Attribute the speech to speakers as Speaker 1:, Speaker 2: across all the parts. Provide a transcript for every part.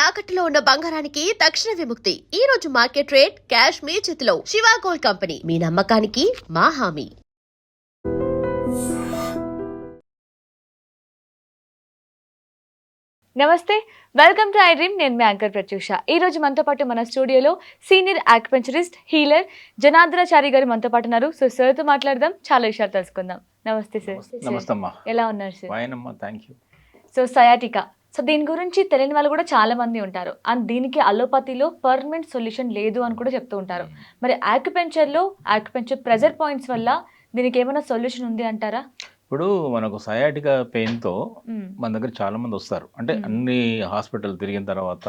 Speaker 1: తాకట్టులో ఉన్న బంగారానికి తక్షణ విముక్తి. ఈ రోజు మార్కెట్ రేట్ క్యాష్ మీ చేతిలో. శివ గోల్డ్ కంపెనీ, మీ నమ్మకానికి మా హామీ.
Speaker 2: నమస్తే, వెల్కమ్ టు ఐ డ్రీమ్. నేను మీ యాంకర్ ప్రత్యూష. ఈ రోజు మనతో పాటు మన స్టూడియోలో సీనియర్ ఆక్యుపంక్చరిస్ట్, హీలర్ జనార్దనాచారి గారు మనతో పాటు ఉన్నారు. సో సార్తో మాట్లాడదాం, చాలా విషయాలు తెలుసుకుందాం. నమస్తే సార్.
Speaker 3: నమస్తే అమ్మా.
Speaker 2: ఎలా ఉన్నారు సార్?
Speaker 3: ఫైన్ అమ్మా, థాంక్యూ.
Speaker 2: సో సయాటికా, సో దీని గురించి తెలియని వాళ్ళు కూడా చాలా మంది ఉంటారు. అండ్ దీనికి అలోపతిలో పర్మనెంట్ సొల్యూషన్ లేదు అని కూడా చెప్తూ ఉంటారు. మరి ఆక్యుపంక్చర్ ప్రెజర్ పాయింట్స్ వల్ల దీనికి ఏమైనా సొల్యూషన్ ఉంది అంటారా?
Speaker 3: ఇప్పుడు మనకు సయాటికా పెయిన్తో మన దగ్గర చాలా మంది వస్తారు. అంటే అన్ని హాస్పిటల్ తిరిగిన తర్వాత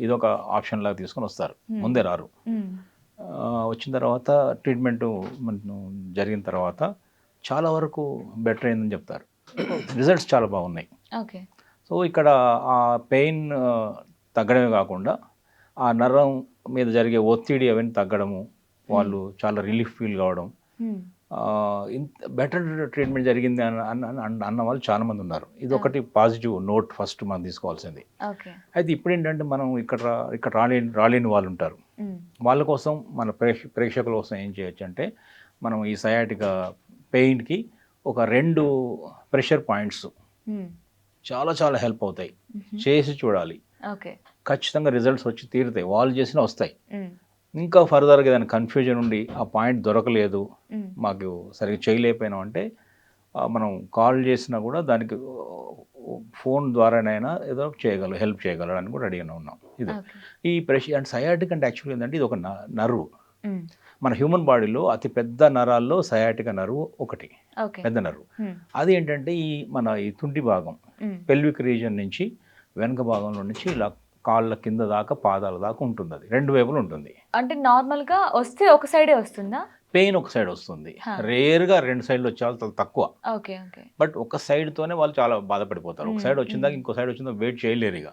Speaker 3: ఇదొక ఆప్షన్ లాగా తీసుకొని వస్తారు, ముందే రారు. వచ్చిన తర్వాత ట్రీట్మెంట్ జరిగిన తర్వాత చాలా వరకు బెటర్ అయిందని చెప్తారు. రిజల్ట్స్ చాలా బాగున్నాయి.
Speaker 2: ఓకే.
Speaker 3: సో ఇక్కడ ఆ పెయిన్ తగ్గడమే కాకుండా ఆ నరం మీద జరిగే ఒత్తిడి అవన్నీ తగ్గడము, వాళ్ళు చాలా రిలీఫ్ ఫీల్ కావడం, ఇంత బెటర్ ట్రీట్మెంట్ జరిగింది అన్న వాళ్ళు చాలామంది ఉన్నారు. ఇది ఒకటి పాజిటివ్ నోట్ ఫస్ట్ మనం తీసుకోవాల్సింది. అయితే ఇప్పుడు ఏంటంటే మనం ఇక్కడ రాలేని వాళ్ళు ఉంటారు. వాళ్ళ కోసం మన ప్రేక్షకుల కోసం ఏం చేయొచ్చు అంటే, మనం ఈ సయాటికా పెయిన్కి ఒక 2 ప్రెషర్ పాయింట్స్ చాలా చాలా హెల్ప్ అవుతాయి. చేసి చూడాలి, ఖచ్చితంగా రిజల్ట్స్ వచ్చి తీరుతాయి. వాళ్ళు చేసినా వస్తాయి. ఇంకా ఫర్దర్గా ఏదైనా కన్ఫ్యూజన్ ఉండి ఆ పాయింట్ దొరకలేదు, మాకు సరిగ్గా చేయలేకపోయినాం అంటే మనం కాల్ చేసినా కూడా దానికి ఫోన్ ద్వారానైనా ఏదో హెల్ప్ చేయగలడానికి కూడా రెడీగా ఉన్నాం. ఇది ఈ ప్రెషర్ అండ్ సయాటిక్ అంటే యాక్చువల్గా ఏంటంటే ఇది ఒక నర్వ్. మన హ్యూమన్ బాడీలో అతి పెద్ద నరాల్లో సయాటికా నర్వ్ ఒకటి, పెద్ద నర్వ్. అది ఏంటంటే ఈ తుంటి భాగం, పెల్విక్ రీజన్ నుంచి వెనక భాగంలో నుంచి ఇలా కాళ్ళ కింద దాకా పాదాల దాకా ఉంటుంది. అది 2 వైపులు ఉంటుంది.
Speaker 2: అంటే నార్మల్గా వస్తే ఒక సైడే వస్తుందా? పెయిన్
Speaker 3: ఒక సైడ్ వస్తుంది, రేర్గా 2 సైడ్లు వచ్చే వాళ్ళు చాలా తక్కువ. బట్ ఒక సైడ్తోనే వాళ్ళు చాలా బాధపడిపోతారు. ఒక సైడ్ వచ్చిందాక ఇంకో సైడ్ వచ్చిందా వెయిట్ చేయలేరు. ఇక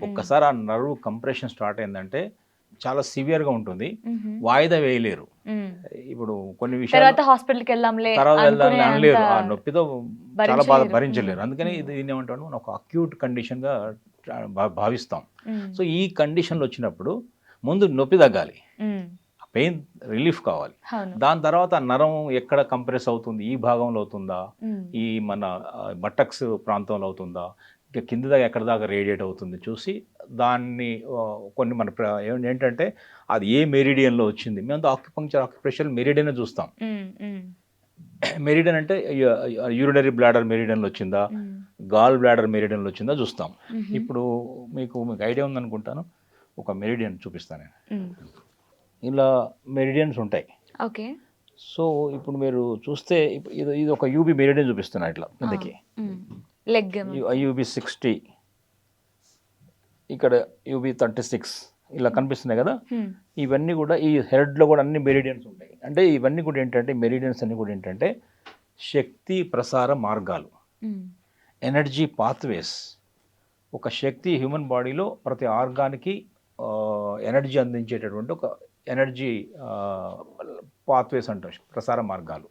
Speaker 3: ఒక్కసారి ఆ నర్వ్ కంప్రెషన్ స్టార్ట్ అయిందంటే చాలా సివియర్గా ఉంటుంది, వాయిదా వేయలేరు. ఇప్పుడు కొన్ని విషయాలు
Speaker 2: హాస్పిటల్కి
Speaker 3: వెళ్ళాలి అనలేరు, ఆ నొప్పితో చాలా బాధ భరించలేరు. అందుకని దీన్ని ఏమంటాడు, మనం ఒక అక్యూట్ కండిషన్గా భావిస్తాం. సో ఈ కండిషన్లో వచ్చినప్పుడు ముందు నొప్పి తగ్గాలి, పెయిన్ రిలీఫ్ కావాలి. దాని తర్వాత నరం ఎక్కడ కంప్రెస్ అవుతుంది, ఈ భాగంలో అవుతుందా, ఈ మన బటక్స్ ప్రాంతంలో అవుతుందా, కింద దాకా ఎక్కడ దాకా రేడియేట్ అవుతుంది చూసి దాన్ని కొన్ని మన ఏంటంటే అది ఏ మెరిడియన్లో వచ్చింది. మేము ఆక్యుప్రెషర్ మెరిడియన్ చూస్తాం. మెరిడియన్ అంటే యూరినరీ బ్లాడర్ మెరిడియన్లో వచ్చిందా, గాల్ బ్లాడర్ మెరిడియన్లో వచ్చిందా చూస్తాం. ఇప్పుడు మీకు ఐడియా ఉందనుకుంటాను, ఒక మెరిడియన్ చూపిస్తాను నేను. ఇలా మెరిడియన్స్ ఉంటాయి.
Speaker 2: ఓకే.
Speaker 3: సో ఇప్పుడు మీరు చూస్తే ఇది ఒక యూబీ మెరిడియన్ చూపిస్తున్నా ఇట్లా కిందకి, UB60, ఇక్కడ UB36 ఇలా కనిపిస్తున్నాయి కదా. ఇవన్నీ కూడా ఈ హెడ్లో కూడా అన్ని మెరిడియన్స్ ఉంటాయి. అంటే ఇవన్నీ కూడా ఏంటంటే మెరిడియన్స్ అన్ని కూడా ఏంటంటే శక్తి ప్రసార మార్గాలు, ఎనర్జీ పాత్వేస్. ఒక శక్తి హ్యూమన్ బాడీలో ప్రతి ఆర్గాన్కి ఎనర్జీ అందించేటటువంటి ఒక ఎనర్జీ పాత్వేస్ అంటారు, ప్రసార మార్గాలు.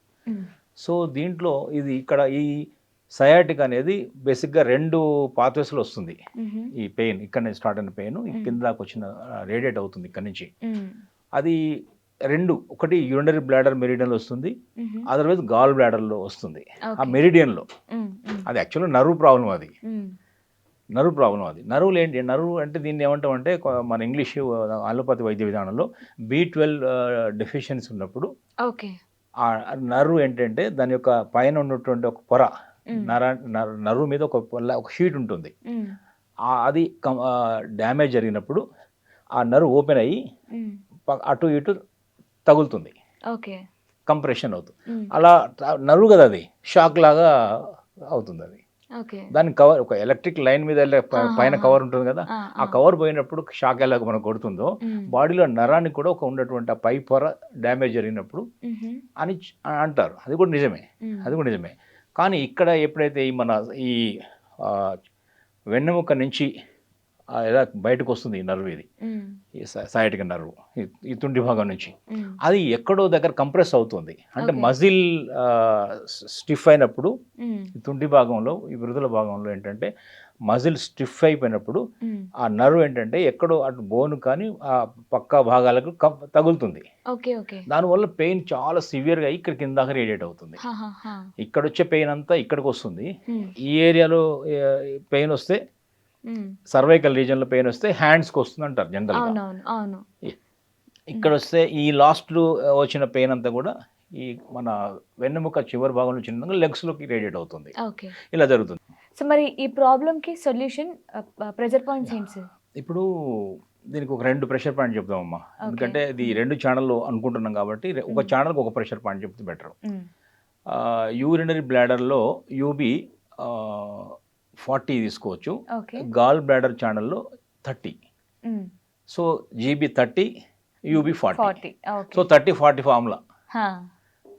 Speaker 3: సో దీంట్లో ఇక్కడ ఈ సయాటిక్ అనేది బేసిక్గా 2 పాత్వేస్లో వస్తుంది. ఈ పెయిన్ ఇక్కడ నుంచి స్టార్ట్ అయిన పెయిన్ కింద దాకా వచ్చిన రేడియేట్ అవుతుంది ఇక్కడ నుంచి. అది 2, ఒకటి యూరినరీ బ్లాడర్ మెరిడియన్లో వస్తుంది, అదర్వైజ్ గాల్ బ్లాడర్లో వస్తుంది. ఆ మెరిడియన్లో అది యాక్చువల్గా నర్వ్ ప్రాబ్లం. అది నరువులు ఏంటి, నరువు అంటే దీన్ని ఏమంటామంటే మన ఇంగ్లీష్ అలోపతి వైద్య విధానంలో B12 డెఫిషియన్సీ ఉన్నప్పుడు ఆ నర్వ్ ఏంటంటే దాని యొక్క పైన ఉన్నటువంటి ఒక పొర, నర్వ్ మీద ఒక షీట్ ఉంటుంది. అది డ్యామేజ్ జరిగినప్పుడు ఆ నర్వ్ ఓపెన్ అయ్యి అటు ఇటు తగులుతుంది, కంప్రెషన్ అవుతుంది. అలా నర్వ్ కదా, అది షాక్ లాగా అవుతుంది. అది దాని కవర్, ఒక ఎలక్ట్రిక్ లైన్ మీద పైన కవర్ ఉంటుంది కదా, ఆ కవర్ పోయినప్పుడు షాక్ ఎలాగ మనకు కొడుతుందో బాడీలో నరానికి కూడా ఒక ఉన్నటువంటి ఆ పై పొర డ్యామేజ్ జరిగినప్పుడు అని అంటారు. అది కూడా నిజమే. కానీ ఇక్కడ ఎప్పుడైతే ఈ వెన్నెముక నుంచి ఎలా బయటకు వస్తుంది ఈ నర్వ్, ఇది సయాటికా నర్వ్ ఈ తుండి భాగం నుంచి, అది ఎక్కడో దగ్గర కంప్రెస్ అవుతుంది. అంటే మజిల్ స్టిఫ్ అయినప్పుడు ఈ తుండి భాగంలో, ఈ మృదుల భాగంలో ఏంటంటే మజిల్ స్టిఫ్ అయిపోయినప్పుడు ఆ నర్వ్ ఏంటంటే ఎక్కడో అటు బోన్ కానీ ఆ పక్క భాగాలకు తగులుతుంది.
Speaker 2: Okay okay.
Speaker 3: దానివల్ల పెయిన్ చాలా సివియర్గా ఇక్కడ కింద దాకా రేడియేట్ అవుతుంది. ఇక్కడ వచ్చే పెయిన్ అంతా ఇక్కడికి వస్తుంది. ఈ ఏరియాలో పెయిన్ వస్తే సర్వైకల్ రీజన్లో పెయిన్ వస్తే హ్యాండ్స్కి వస్తుంది అంటారు జనరల్గా.
Speaker 2: అవును.
Speaker 3: ఇక్కడ వస్తే ఈ లాస్ట్ వచ్చిన పెయిన్ అంతా కూడా ఈ మన వెన్నెముక చివరి భాగంలో చిన్నగా లెగ్స్లోకి రేడియేట్ అవుతుంది.
Speaker 2: ఓకే.
Speaker 3: ఇలా జరుగుతుంది.
Speaker 2: సో మరి ఈ ప్రాబ్లంకి సొల్యూషన్ ప్రెజర్ పాయింట్స్ ఏంటి సార్?
Speaker 3: ఇప్పుడు దీనికి ఒక 2 ప్రెషర్ పాయింట్ చెప్దామమ్మా. ఎందుకంటే ఇది 2 ఛానళ్ళు అనుకుంటున్నాం కాబట్టి ఒక ఛానల్కి ఒక ప్రెషర్ పాయింట్ చెప్తే బెటర్. యూరినరీ బ్లాడర్లో యూబీ 40 తీసుకోవచ్చు. గాల్ బ్లాడర్ ఛానల్లో 30. So GB 30, UB 40. So 30-40 formula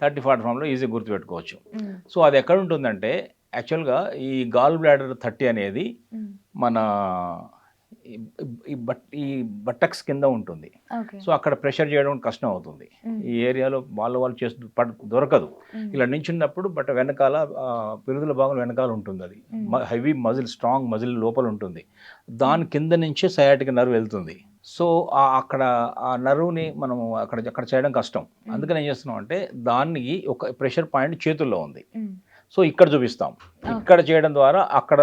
Speaker 3: 30-40 formula easy గుర్తుపెట్టుకోవచ్చు. సో అది ఎక్కడ ఉంటుందంటే యాక్చువల్గా ఈ గాల్ బ్లాడర్ 30 అనేది మన ఈ బట్టక్స్ కింద ఉంటుంది. సో అక్కడ ప్రెషర్ చేయడం కష్టం అవుతుంది. ఈ ఏరియాలో వాళ్ళు చేస్తూ దొరకదు. ఇలా నించున్నప్పుడు బట్ వెనకాల పిరుదుల భాగం వెనకాల ఉంటుంది. అది హెవీ మజిల్, స్ట్రాంగ్ మజిల్ లోపల ఉంటుంది. దాని కింద నుంచే సయాటిక్ నర్వ్ వెళ్తుంది. సో అక్కడ ఆ నర్వ్ని మనం అక్కడ చేయడం కష్టం. అందుకని ఏం చేస్తున్నాం అంటే దానికి ఒక ప్రెషర్ పాయింట్ చేతుల్లో ఉంది. సో ఇక్కడ చూపిస్తాం. ఇక్కడ చేయడం ద్వారా అక్కడ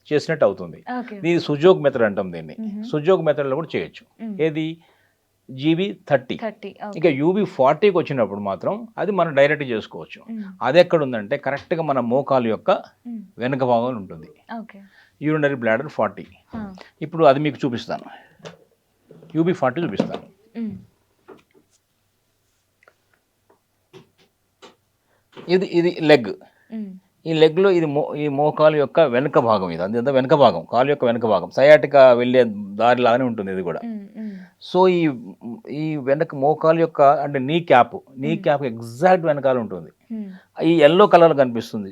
Speaker 3: చేసినట్టు అవుతుంది. దీని సుజోగ్ మెథడ్ అంటాం. దీన్ని సుజోగ్ మెథడ్లో కూడా చేయొచ్చు. ఏది జీబీ 30. ఇక యూబీ 40కి వచ్చినప్పుడు మాత్రం అది మనం డైరెక్ట్ చేసుకోవచ్చు. అది ఎక్కడ ఉందంటే కరెక్ట్గా మన మోకాలు యొక్క వెనుక భాగంలో ఉంటుంది. Urinary bladder 40. ఇప్పుడు అది మీకు చూపిస్తాను. యూబీ 40 చూపిస్తాను. ఇది లెగ్. ఈ లెగ్లో ఈ మోకాలు యొక్క వెనుక భాగం. ఇది అంత వెనుక భాగం, కాలు యొక్క వెనుక భాగం. సయాటిక వెళ్ళే దారి లాగానే ఉంటుంది ఇది కూడా. సో ఈ వెనక మోకాలు యొక్క అంటే నీ క్యాప్ ఎగ్జాక్ట్ వెనకాల ఉంటుంది. ఈ ఎల్లో కలర్ కనిపిస్తుంది.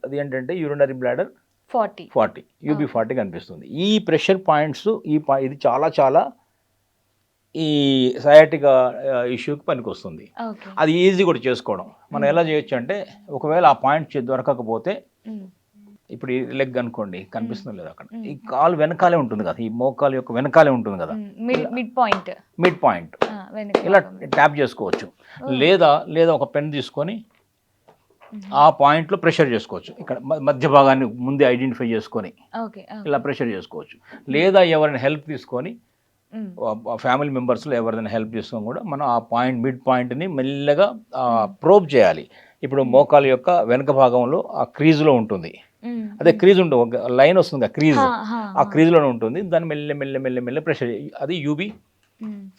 Speaker 3: అది ఏంటంటే యూరినరీ బ్లాడర్ 40, యూబీ 40 కనిపిస్తుంది. ఈ ప్రెషర్ పాయింట్స్ ఇది చాలా ఈ సయాటిక ఇష్యూకి పనికి వస్తుంది. అది ఈజీ కూడా చేసుకోవడం. మనం ఎలా చేయొచ్చు అంటే ఒకవేళ ఆ పాయింట్ దొరకకపోతే ఇప్పుడు ఈ లెగ్ అనుకోండి, కనిపిస్తుంది లేదా అక్కడ, ఈ కాలు వెనకాలే ఉంటుంది కదా, ఈ మోకాలు యొక్క వెనకాలే ఉంటుంది కదా మిడ్ పాయింట్, ఇలా ట్యాప్ చేసుకోవచ్చు. లేదా ఒక పెన్ తీసుకొని ఆ పాయింట్లో ప్రెషర్ చేసుకోవచ్చు. ఇక్కడ మధ్య భాగాన్ని ముందే ఐడెంటిఫై చేసుకొని ఇలా ప్రెషర్ చేసుకోవచ్చు. లేదా ఎవరైనా హెల్ప్ తీసుకొని ఫ్యామిలీ మెంబర్స్లో ఎవరైనా హెల్ప్ చేసుకొని కూడా మనం ఆ మిడ్ పాయింట్ని మెల్లగా ప్రోబ్ చేయాలి. ఇప్పుడు మోకాలు యొక్క వెనక భాగంలో ఆ క్రీజ్లో ఉంటుంది. అదే క్రీజ్ ఉంటుంది, ఒక లైన్ వస్తుంది, ఆ క్రీజ్లోనే ఉంటుంది. దాన్ని మెల్ల ప్రెషర్, అది యూబీ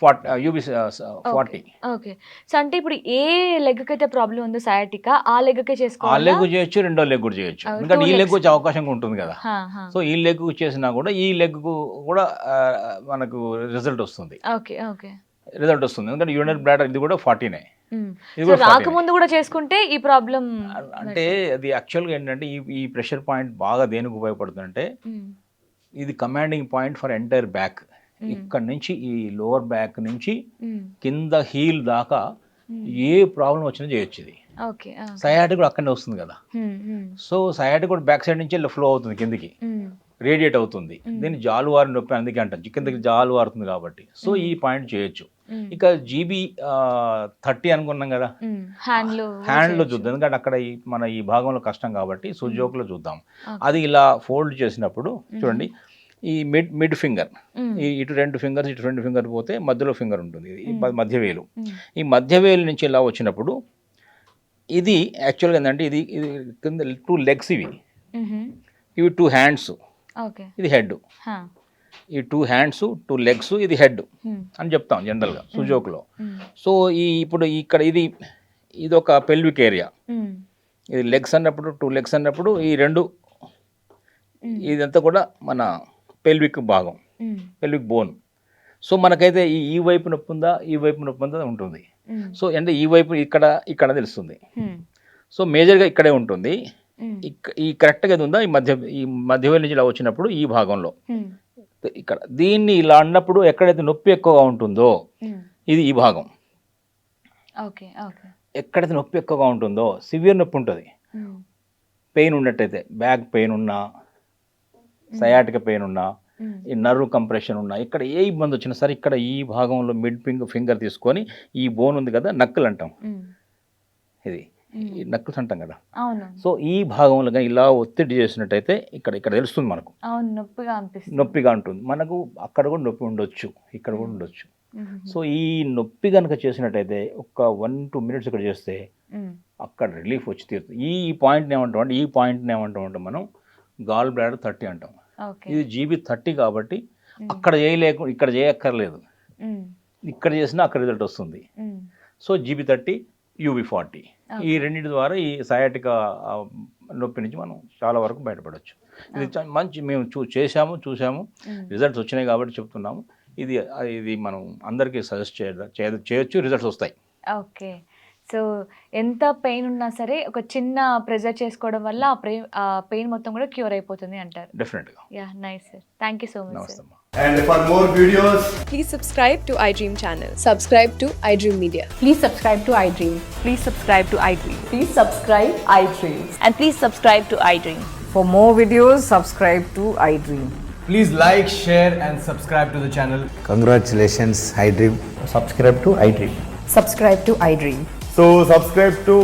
Speaker 3: 40.
Speaker 2: ఓకే. సో అంటే ఇప్పుడు ఏ లెగ్ అయితే ప్రాబ్లం ఉందో సయాటికా ఆ లెగ్కే చేసుకోవాలి.
Speaker 3: ఆ లెగ్ చేయొచ్చు, రెండో లెగ్ కూడా చేయొచ్చు. ఎందుకంటే ఈ లెగ్ వచ్చే అవకాశం ఉంటుంది కదా. సో ఈ లెగ్ చేసినా కూడా ఈ లెగ్ కూడా మనకు రిజల్ట్ వస్తుంది. ఎందుకంటే యూరినరీ బ్లాడర్ ఇది కూడా 40నే.
Speaker 2: రాకముందు కూడా చేసుకుంటే ఈ ప్రాబ్లం
Speaker 3: అంటే అది యాక్చువల్గా ఏంటంటే ఈ ప్రెషర్ పాయింట్ బాగా దేనికి ఉపయోగపడుతుందంటే ఇది commanding point for entire back. ఇక్కడ నుంచి ఈ లోవర్ బ్యాక్ నుంచి కింద హీల్ దాకా ఏ ప్రాబ్లం వచ్చినా చేయొచ్చు. ఇది సయాటిక్ కూడా అక్కడనే వస్తుంది కదా. సో సయాటిక్ కూడా బ్యాక్ సైడ్ నుంచి ఫ్లో అవుతుంది, కిందికి రేడియేట్ అవుతుంది. దీన్ని జాలువారి నొప్పి అందుకే అంటాం, కిందకి జాలువారుతుంది కాబట్టి. సో ఈ పాయింట్ చేయొచ్చు. ఇక జీబీ 30 అనుకున్నాం కదా, హ్యాండ్లో చూద్దాం. ఎందుకంటే అక్కడ మన ఈ భాగంలో కష్టం కాబట్టి సుజోక్లో చూద్దాం. అది ఇలా ఫోల్డ్ చేసినప్పుడు చూడండి, ఈ మిడ్ ఫింగర్, ఇటు 2 ఫింగర్స్, ఇటు 2 ఫింగర్ పోతే మధ్యలో ఫింగర్ ఉంటుంది, ఇది మధ్యవేలు. ఈ మధ్యవేలు నుంచి ఇలా వచ్చినప్పుడు ఇది యాక్చువల్గా ఏంటంటే ఇది కింద 2 లెగ్స్, ఇవి 2 హ్యాండ్స్, ఇది హెడ్. ఈ 2 హ్యాండ్స్ 2 లెగ్స్, ఇది హెడ్ అని చెప్తాం జనరల్గా సుజోక్లో. సో ఇప్పుడు ఇక్కడ ఇది ఒక పెల్విక్ ఏరియా. ఇది లెగ్స్ అన్నప్పుడు 2 లెగ్స్ అన్నప్పుడు ఈ 2 ఇదంతా కూడా మన పెల్విక్ భాగం, పెల్విక్ బోన్. సో మనకైతే ఈ వైపు నొప్పి ఉందా, ఈ వైపు నొప్పి ఉందా ఉంటుంది. సో అంటే ఈ వైపు ఇక్కడ తెలుస్తుంది. సో మేజర్గా ఇక్కడే ఉంటుంది. ఈ కరెక్ట్గా ఇది ఉందా, ఈ మధ్యవేలు నుంచి ఇలా వచ్చినప్పుడు ఈ భాగంలో ఇక్కడ దీన్ని ఇలా అన్నప్పుడు ఎక్కడైతే నొప్పి ఎక్కువగా ఉంటుందో ఇది ఈ భాగం. ఎక్కడైతే నొప్పి ఎక్కువగా ఉంటుందో సివియర్ నొప్పి ఉంటుంది, పెయిన్ ఉన్నట్టయితే, బ్యాక్ పెయిన్ ఉన్నా, సయాటిక పెయిన్ ఉన్నా, ఈ నర్వ్ కంప్రెషన్ ఉన్నా, ఇక్కడ ఏ ఇబ్బంది వచ్చినా సరే ఇక్కడ ఈ భాగంలో మిడ్ ఫింగర్ తీసుకొని ఈ బోన్ ఉంది కదా, నక్కులు అంటాం, ఇది ఈ నక్కులు అంటాం కదా,
Speaker 2: అవును.
Speaker 3: సో ఈ భాగంలో కానీ ఇలా ఒత్తిడి చేసినట్టయితే ఇక్కడ ఇక్కడ తెలుస్తుంది మనకు,
Speaker 2: అవును, నొప్పిగా అనిపిస్తుంది.
Speaker 3: నొప్పిగా ఉంటుంది మనకు, అక్కడ కూడా నొప్పి ఉండొచ్చు, ఇక్కడ కూడా ఉండొచ్చు. సో ఈ నొప్పి కనుక చేసినట్టయితే ఒక 1-2 minutes ఇక్కడ చేస్తే అక్కడ రిలీఫ్ వచ్చి తీరుతుంది. ఈ పాయింట్ని ఏమంటామంటే మనం గాల్ బ్లాడర్ 30 అంటాం. ఇది GB 30 కాబట్టి అక్కడ ఇక్కడ చేయక్కర్లేదు, ఇక్కడ చేసినా అక్కడ రిజల్ట్ వస్తుంది. సో GB 30 UB 40 ఈ రెండింటి ద్వారా ఈ సయాటిక నొప్పి నుంచి మనం చాలా వరకు బయటపడవచ్చు. ఇది మంచి మేము చూసాము రిజల్ట్స్ వచ్చినాయి కాబట్టి చెప్తున్నాము. ఇది మనం అందరికీ సజెస్ట్ చేయొచ్చు, రిజల్ట్స్ వస్తాయి.
Speaker 2: ఓకే. సో ఎంత పెయిన్ ఉన్నా సరే ఒక చిన్న ప్రెజర్ చేసుకోవడం వల్ల ఆ పెయిన్ మొత్తం కూడా క్యూర్ అయిపోతుంది అంటారు.
Speaker 3: డెఫినెట్గా.
Speaker 2: Yeah, nice sir. Thank you so much sir.
Speaker 4: And for more videos,
Speaker 5: please subscribe to iDream channel. Subscribe to iDream Media.
Speaker 6: Please subscribe to iDream.
Speaker 7: Please subscribe to iDream.
Speaker 6: Please subscribe iDream.
Speaker 7: And please subscribe to iDream.
Speaker 6: For more videos, subscribe to iDream.
Speaker 4: please like, share and subscribe to the channel.
Speaker 8: Congratulations, iDream. Subscribe to iDream.
Speaker 6: Subscribe to iDream.
Speaker 4: So subscribe to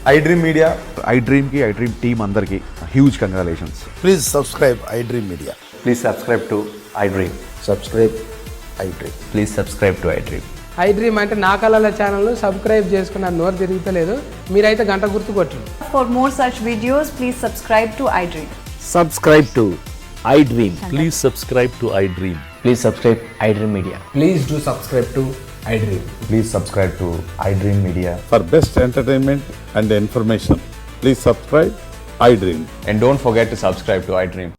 Speaker 4: iDream Media.
Speaker 9: iDream team andarki huge congratulations.
Speaker 8: Please subscribe iDream Media.
Speaker 9: Please subscribe to iDream.
Speaker 8: Subscribe iDream.
Speaker 9: Please subscribe to iDream.
Speaker 10: iDream అంటే నా కళల ఛానల్ను subscribe చేసుకున్న నోరు తిరుగుతలేదు, మీరైతే గంట గుర్తు కొట్టండి.
Speaker 6: For more such videos, please subscribe to iDream.
Speaker 8: Subscribe to iDream.
Speaker 9: Please subscribe to iDream.
Speaker 8: Please subscribe iDream Media.
Speaker 4: Please do subscribe to iDream.
Speaker 9: Please subscribe to iDream Media.
Speaker 11: For best entertainment and information, please subscribe iDream.
Speaker 9: And don't forget to subscribe to iDream.